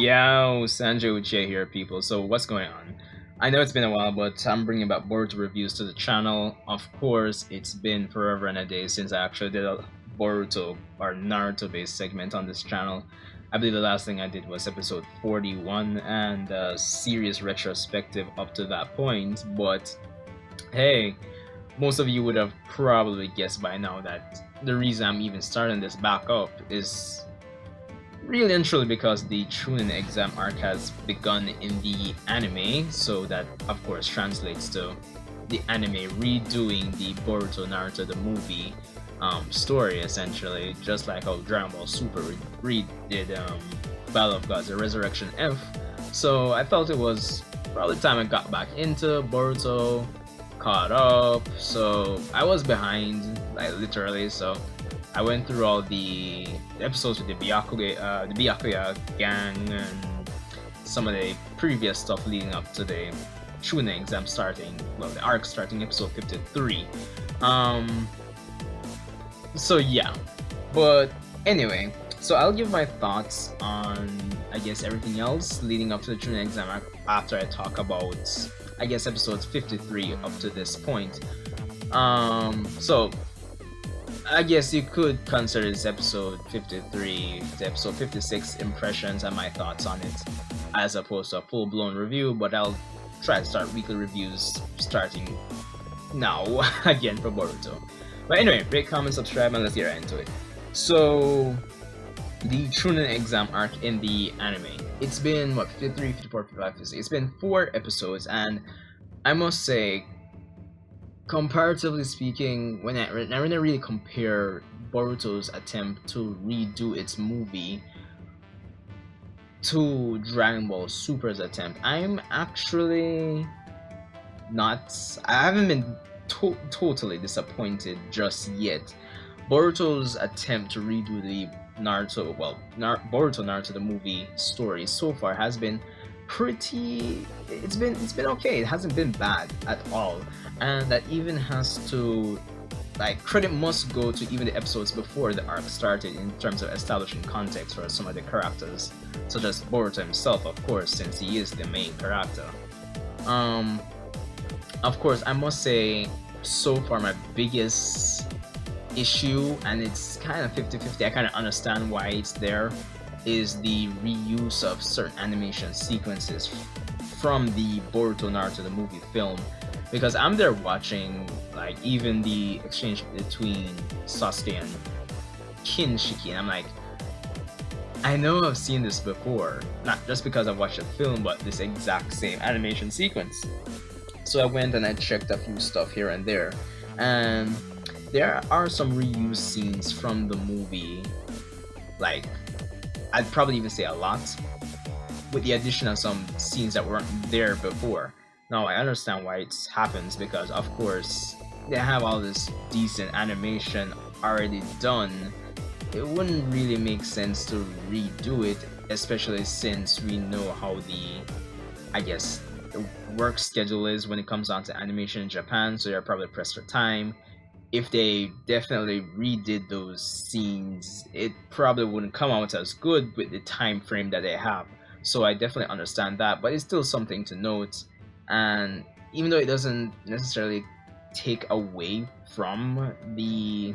Yo, Sanjay Uchiha here, people. So what's going on? I know it's been a while, but I'm bringing back Boruto reviews to the channel. Of course, it's been forever and a day since I actually did a Boruto or Naruto-based segment on this channel. I believe the last thing I did was episode 41 and a serious retrospective up to that point. But hey, most of you would have probably guessed by now that the reason I'm even starting this back up is really and truly because the CHUNIN exam arc has begun in the anime, so that of course translates to the anime redoing the Boruto Naruto the movie story, essentially, just like how Dragon Ball Super redid Battle of Gods, the Resurrection F. So I felt it was probably time I got back into Boruto, caught up. So I was behind, like literally, so I went through all the episodes with the Byakuya gang and some of the previous stuff leading up to the CHUNIN exam starting, well, the arc starting episode 53. So yeah, but anyway, so I'll give my thoughts on, I guess, everything else leading up to the CHUNIN exam arc after I talk about, I guess, episodes 53 up to this point. So I guess you could consider this episode 53 to episode 56 impressions and my thoughts on it, as opposed to a full-blown review, but I'll try to start weekly reviews starting now again for Boruto. But anyway, rate, comment, subscribe, and let's get right into it. So, the CHUNIN exam arc in the anime. It's been, what, 53, 54, 55, 56? It's been 4 episodes, and I must say, comparatively speaking, when I really compare Boruto's attempt to redo its movie to Dragon Ball Super's attempt, I'm actually not. I haven't been totally disappointed just yet. Boruto's attempt to redo the Naruto, Boruto Naruto the movie story so far has been pretty. It's been okay. It hasn't been bad at all, and that even has to, like, credit must go to even the episodes before the arc started in terms of establishing context for some of the characters, such as Boruto himself, of course, since he is the main character. Of course, I must say, so far my biggest issue, and it's kind of 50-50, I kind of understand why it's there, is the reuse of certain animation sequences from the Boruto Naruto the movie film, because I'm there watching, like, even the exchange between Sasuke and Kinshiki, and I'm like, I know I've seen this before, not just because I've watched the film, but this exact same animation sequence. So I went and I checked a few stuff here and there, and there are some reused scenes from the movie, like, I'd probably even say a lot, with the addition of some scenes that weren't there before. Now, I understand why it happens, because of course they have all this decent animation already done. It wouldn't really make sense to redo it, especially since we know how the, I guess, the work schedule is when it comes down to animation in Japan, so they're probably pressed for time. If they definitely redid those scenes, it probably wouldn't come out as good with the time frame that they have. So I definitely understand that, but it's still something to note. And even though it doesn't necessarily take away from the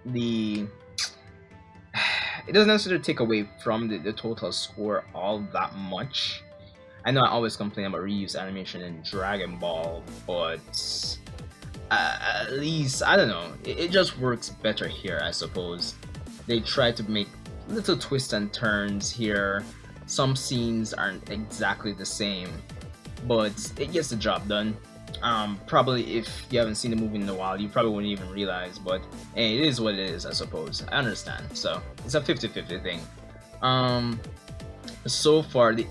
it doesn't necessarily take away from the total score all that much. I know I always complain about reuse animation in Dragon Ball, but at least, I don't know, it just works better here, I suppose. They try to make little twists and turns here. Some scenes aren't exactly the same, but it gets the job done. Probably if you haven't seen the movie in a while, you probably wouldn't even realize, but hey, it is what it is, I suppose. I understand. So it's a 50-50 thing. So far, the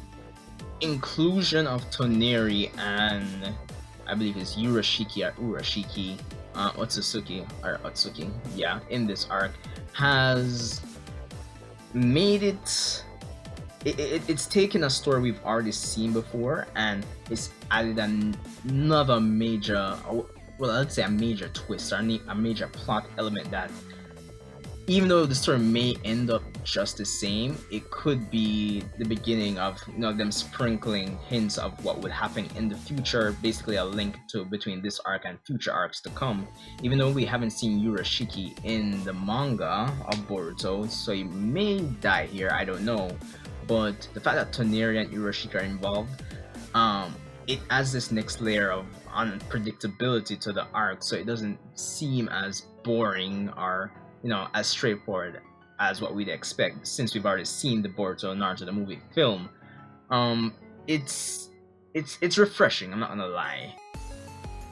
inclusion of Toneri and I believe it's Urashiki or Urashiki, Otsutsuki or Otsuki, yeah, in this arc has made it's taken a story we've already seen before and it's added another major, well, let's say a major twist or a major plot element that even though the story may end up just the same, it could be the beginning of them sprinkling hints of what would happen in the future, basically a link to between this arc and future arcs to come. Even though we haven't seen Urashiki in the manga of Boruto, so he may die here, I don't know. But the fact that Toneri and Urashiki are involved, it adds this next layer of unpredictability to the arc, so it doesn't seem as boring or as straightforward as what we'd expect, since we've already seen the Boruto Naruto the movie film. It's refreshing, I'm not gonna lie.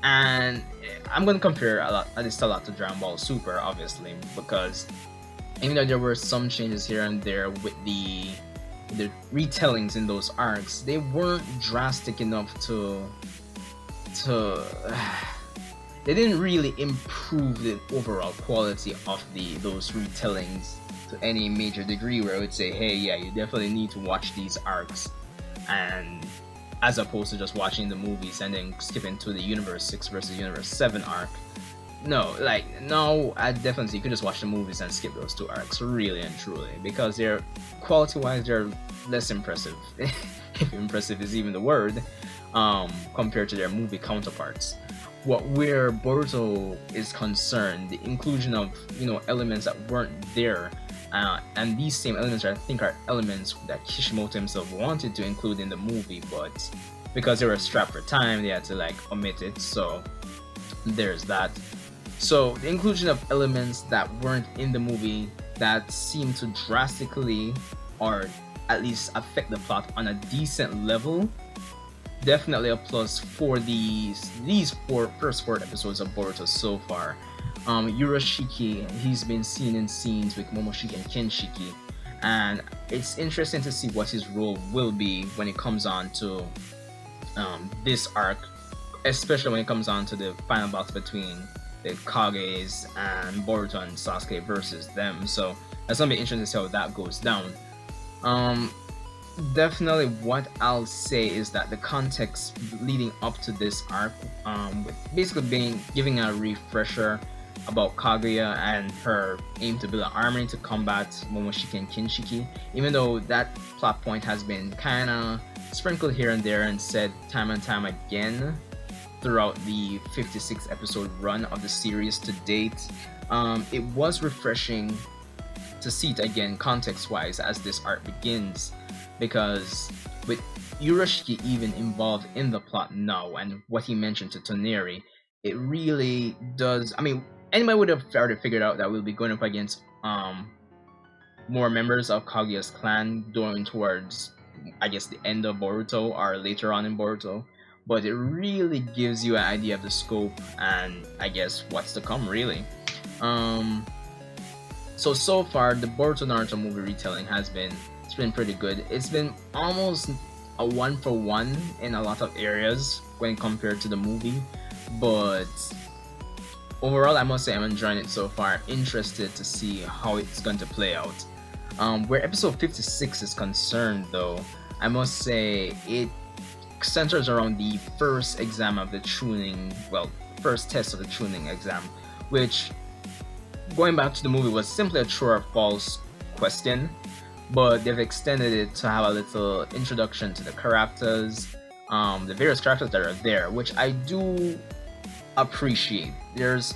And I'm gonna compare at least a lot to Dragon Ball Super, obviously, because even though there were some changes here and there with the retellings in those arcs, they weren't drastic enough to they didn't really improve the overall quality of those retellings to any major degree where I would say, hey, yeah, you definitely need to watch these arcs, and as opposed to just watching the movies and then skipping to the Universe 6 versus Universe 7 arc. No, I definitely, you could just watch the movies and skip those two arcs, really and truly, because they're quality-wise, they're less impressive, if impressive is even the word, compared to their movie counterparts. Where Boruto is concerned, the inclusion of elements that weren't there, and these same elements I think are elements that Kishimoto himself wanted to include in the movie, but because they were strapped for time, they had to omit it. So there's that. So the inclusion of elements that weren't in the movie that seem to drastically, or at least affect the plot on a decent level, definitely a plus for these first four episodes of Boruto so far. Urashiki, he's been seen in scenes with Momoshiki and Kenshiki, and it's interesting to see what his role will be when it comes on to this arc, especially when it comes on to the final battle between the Kages and Boruto and Sasuke versus them. So that's gonna be interesting to see how that goes down. Definitely what I'll say is that the context leading up to this arc, with basically giving a refresher about Kaguya and her aim to build an army to combat Momoshiki and Kinshiki, even though that plot point has been kinda sprinkled here and there and said time and time again throughout the 56 episode run of the series to date, it was refreshing to see it again context wise as this arc begins, because with Urashiki even involved in the plot now and what he mentioned to Toneri, it really does. I mean, anybody would have already figured out that we'll be going up against more members of Kaguya's clan going towards, I guess, the end of Boruto or later on in Boruto, but it really gives you an idea of the scope and I guess what's to come, really. So far the Boruto Naruto movie retelling has been pretty good. It's been almost a 1-for-1 in a lot of areas when compared to the movie, but overall I must say I'm enjoying it so far. Interested to see how it's going to play out. Where episode 56 is concerned though, I must say it centers around the first exam of the CHUNIN, first test of the CHUNIN exam, which, going back to the movie, was simply a true or false question, but they've extended it to have a little introduction to the characters, the various characters that are there, which I do appreciate. There's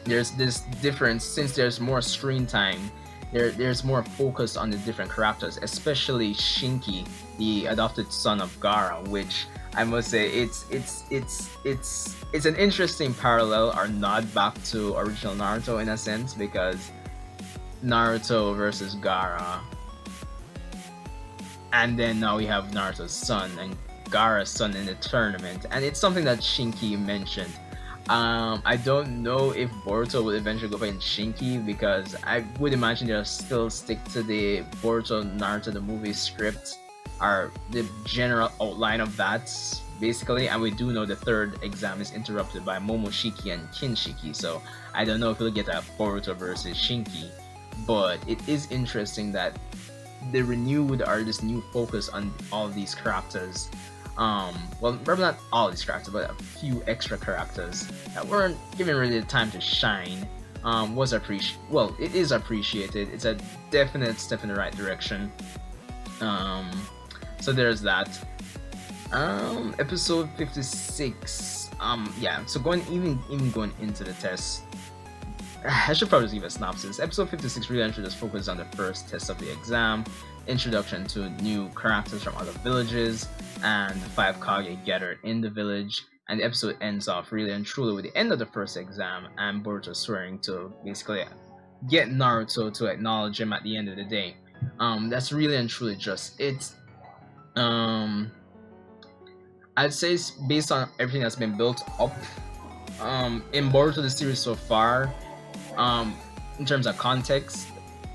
this difference, since there's more screen time, there's more focus on the different characters, especially Shinki, the adopted son of Gaara, which I must say it's an interesting parallel or nod back to original Naruto in a sense, because Naruto versus Gaara, and then now we have Naruto's son and Gaara's son in the tournament, and it's something that Shinki mentioned. I don't know if Boruto will eventually go against Shinki, because I would imagine they'll still stick to the Boruto Naruto the movie script or the general outline of that, basically. And we do know the third exam is interrupted by Momoshiki and Kinshiki, so I don't know if we'll get a Boruto versus Shinki, but it is interesting that the renewed or this new focus on all these characters, probably not all these characters, but a few extra characters that weren't given really the time to shine, was well, it is appreciated. It's a definite step in the right direction. So there's that. Episode 56. Yeah. So even going into the test, I should probably give a synopsis. Episode 56 really just focuses on the first test of the exam, introduction to new characters from other villages, and the 5 Kage gathered in the village. And the episode ends off really and truly with the end of the first exam and Boruto swearing to basically get Naruto to acknowledge him at the end of the day. That's really and truly just it. I'd say it's based on everything that's been built up in Boruto the series so far. In terms of context,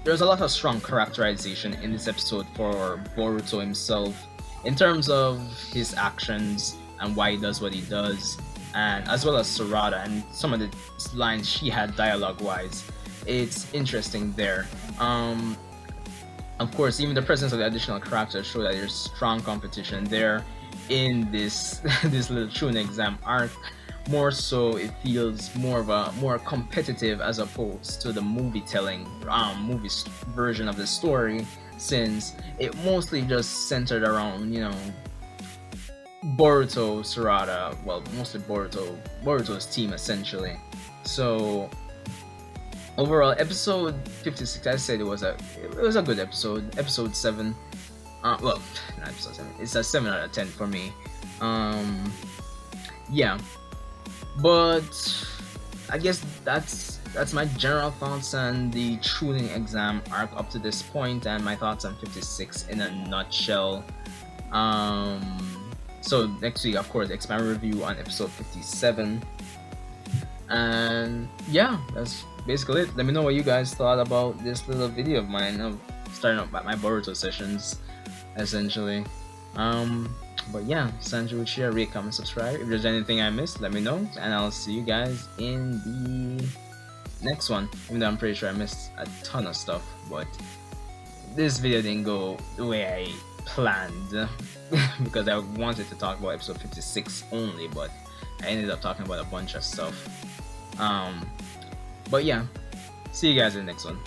there's a lot of strong characterization in this episode for Boruto himself, in terms of his actions and why he does what he does, and as well as Sarada and some of the lines she had dialogue-wise. It's interesting there. Of course, even the presence of the additional characters show that there's strong competition there in this this little CHUNIN exam arc. More so, it feels more competitive as opposed to the movie version of the story, since it mostly just centered around, you know, Boruto, Sarada, well, mostly Boruto's team essentially. So overall, episode 56, I said it was a good episode. Episode 7, well, not episode 7. It's a 7 out of 10 for me. Yeah, but I guess that's my general thoughts on the CHUNIN exam arc up to this point, and my thoughts on 56 in a nutshell. So next week, of course, expand review on episode 57. And yeah, that's basically it. Let me know what you guys thought about this little video of mine of starting up my Boruto sessions, essentially. But yeah, Sanju, share, rate, comment, subscribe. If there's anything I missed, let me know, and I'll see you guys in the next one. Even though I'm pretty sure I missed a ton of stuff, but this video didn't go the way I planned because I wanted to talk about episode 56 only, but I ended up talking about a bunch of stuff. But yeah, see you guys in the next one.